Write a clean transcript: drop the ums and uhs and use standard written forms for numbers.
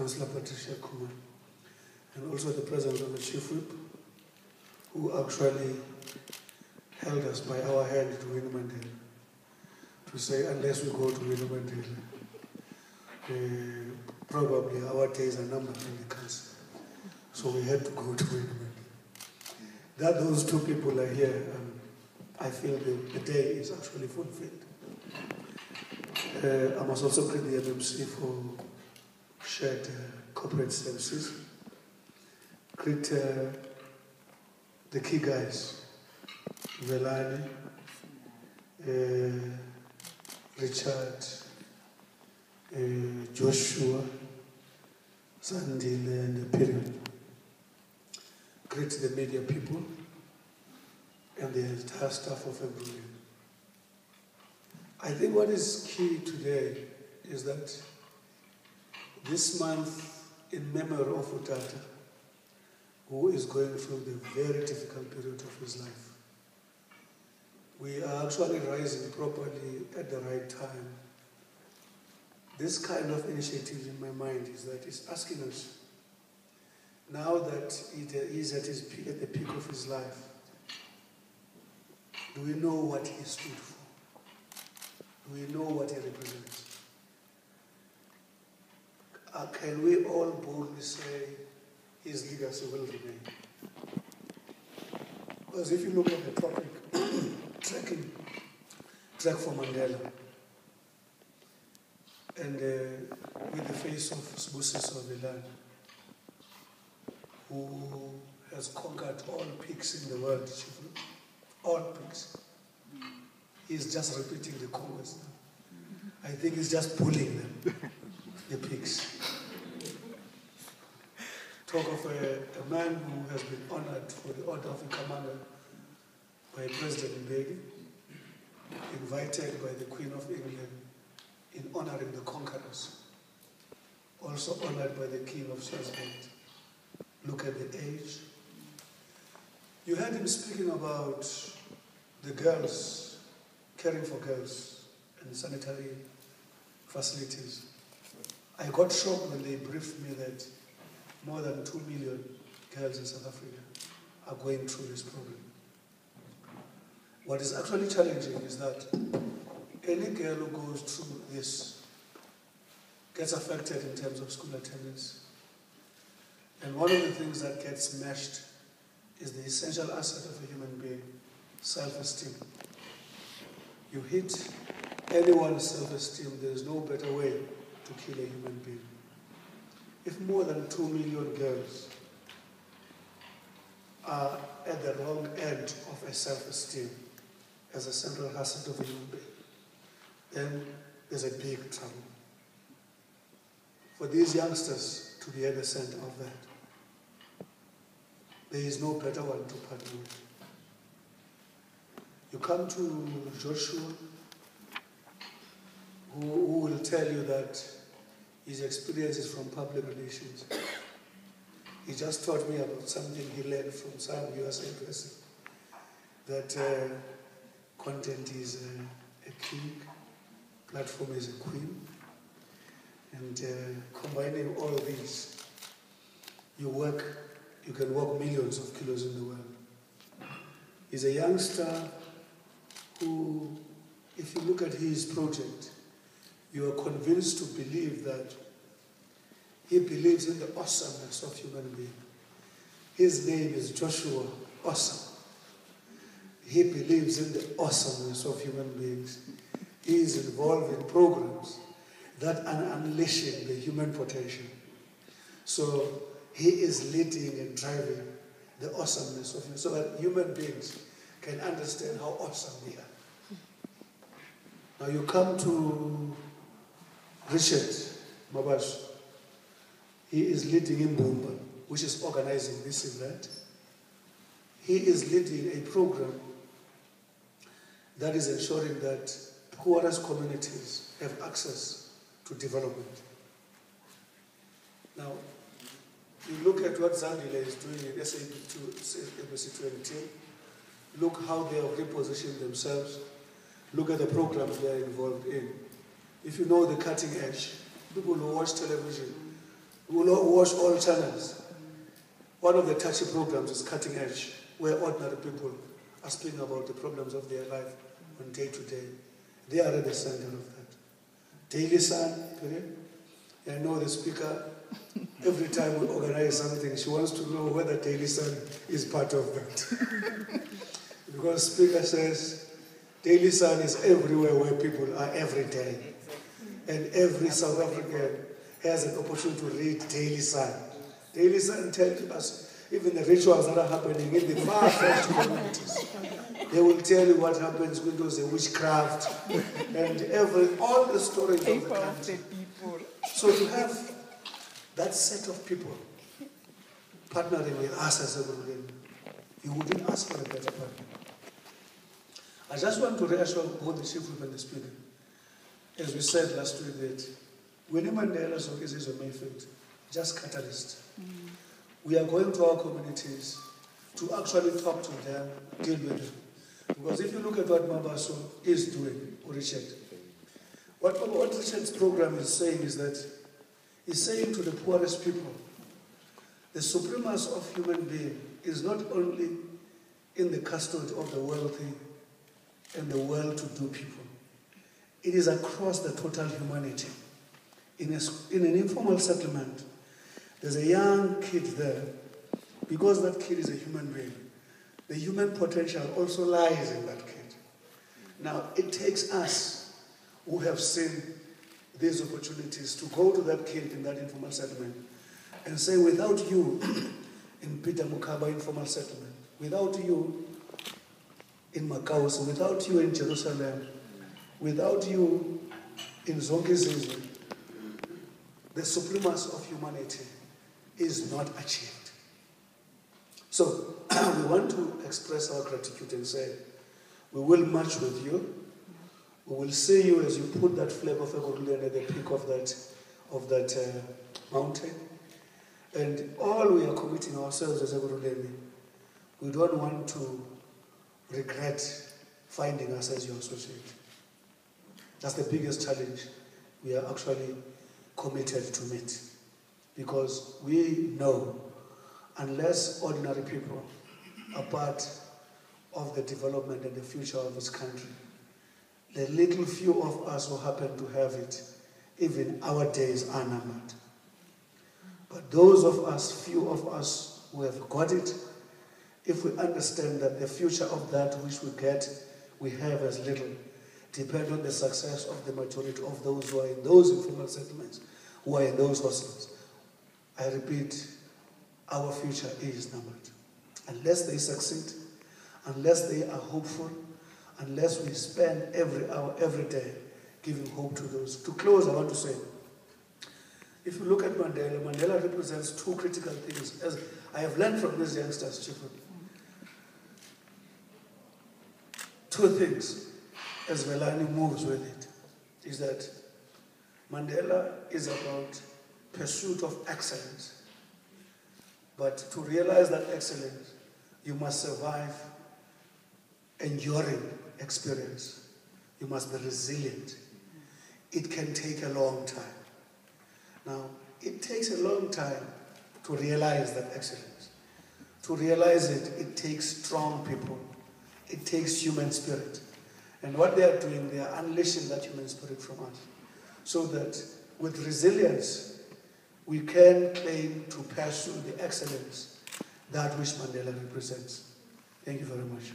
Councillor Patricia Kuma, and also the presence of the Chief Whip, who actually held us by our hand to Winnie Mandela, to say unless we go to Winnie Mandela, probably our days are numbered in the council. So we had to go to Winnie Mandela. That those two people are here, I feel the day is actually fulfilled. I must also greet the MMC for shared corporate services. Greet the key guys, Vilane, Richard, Joshua, Zandile, and Pierrette. Greet the media people and the entire staff of Ekurhuleni. I think what is key today is that this month, in memory of Utata, who is going through the very difficult period of his life, we are actually rising properly at the right time. This kind of initiative in my mind is that it's asking us, now that he is at the peak of his life, do we know what he stood for? Do we know what he represents? Can we all boldly say his legacy will remain? Because if you look at the topic, Trek4Mandela, and with the face of Sibusiso Vilane, who has conquered all peaks in the world, all peaks. He's just repeating the conquest now. I think he's just pulling them, the peaks. Talk of a man who has been honored for the order of a commander by President Mbeki, invited by the Queen of England in honoring the conquerors, also honored by the King of Swaziland. Look at the age. You heard him speaking about the girls, caring for girls and sanitary facilities. I got shocked when they briefed me that more than 2 million girls in South Africa are going through this problem. What is actually challenging is that any girl who goes through this gets affected in terms of school attendance. And one of the things that gets smashed is the essential asset of a human being, self-esteem. You hit anyone's self-esteem, there is no better way to kill a human being. If more than 2 million girls are at the wrong end of a self-esteem as a central asset of a human being, then there's a big trouble. For these youngsters to be at the center of that, there is no better one to partner with. You come to Joshua, who will tell you that his experience is from public relations. He just taught me about something he learned from some USA person, that content is a king, platform is a queen, and combining all these, you can walk millions of kilos in the world. He's a youngster who, if you look at his project, you are convinced to believe that he believes in the awesomeness of human being. His name is Joshua Awesome. He believes in the awesomeness of human beings. He is involved in programs that are unleashing the human potential. So he is leading and driving the awesomeness of him, so that human beings can understand how awesome we are. Now you come to Richard Mabash. He is leading in Bumba, which is organizing this event. He is leading a program that is ensuring that poorest communities have access to development. Now, you look at what Zandile is doing in SABC 20. Look how they have repositioned themselves. Look at the programs they are involved in. If you know the cutting edge, people who watch television We will watch all channels. One of the touchy programs is Cutting Edge, where ordinary people are speaking about the problems of their life on day to day. They are at the center of that. Daily Sun, I know the speaker, every time we organize something, she wants to know whether Daily Sun is part of that. Because the speaker says, Daily Sun is everywhere where people are every day. And every South African has an opportunity to read Daily Sun. Daily Sun tells us even the rituals that are happening in the far-fetched communities. They will tell you what happens when there's a witchcraft and all the stories of the country. So to have that set of people partnering with us as Ekurhuleni, you wouldn't ask for a better partner. I just want to reassure both the chief whip and the speaker, as we said last week, that Winnie Mandela's office is a Mayfield, just catalyst. We are going to our communities to actually talk to them, deal with them. Because if you look at what Mabaso is doing, or Richard, what Richard's program is saying is that he's saying to the poorest people, the supremacy of human being is not only in the custody of the wealthy and the well-to-do people. It is across the total humanity. In an informal settlement, there's a young kid there. Because that kid is a human being, the human potential also lies in that kid. Now, it takes us who have seen these opportunities to go to that kid in that informal settlement and say, without you in Peter Mukaba informal settlement, without you in Macau, without you in Jerusalem, without you in Zongizizwe, the supremacy of humanity is not achieved. So, we want to express our gratitude and say, we will march with you. We will see you as you put that flag of Ekurhuleni at the peak of that mountain. And all we are committing ourselves as Ekurhuleni, we don't want to regret finding us as your associate. That's the biggest challenge we are actually committed to meet. Because we know, unless ordinary people are part of the development and the future of this country, the little few of us who happen to have it, even our days are numbered. But those of us, few of us who have got it, if we understand that the future of that which we get, we have as little, depend on the success of the majority of those who are in those informal settlements, who are in those hostels. I repeat, our future is numbered. Unless they succeed, unless they are hopeful, unless we spend every hour, every day, giving hope to those. To close, I want to say, if you look at Mandela, Mandela represents two critical things, as I have learned from these youngsters, Chief. Two things, as Vilane moves with it, is that Mandela is about pursuit of excellence. But to realize that excellence, you must survive enduring experience. You must be resilient. It can take a long time. Now, it takes a long time to realize that excellence. To realize it, it takes strong people. It takes human spirit. And what they are doing, they are unleashing that human spirit from us. So that with resilience, we can claim to pursue the excellence that which Mandela represents. Thank you very much.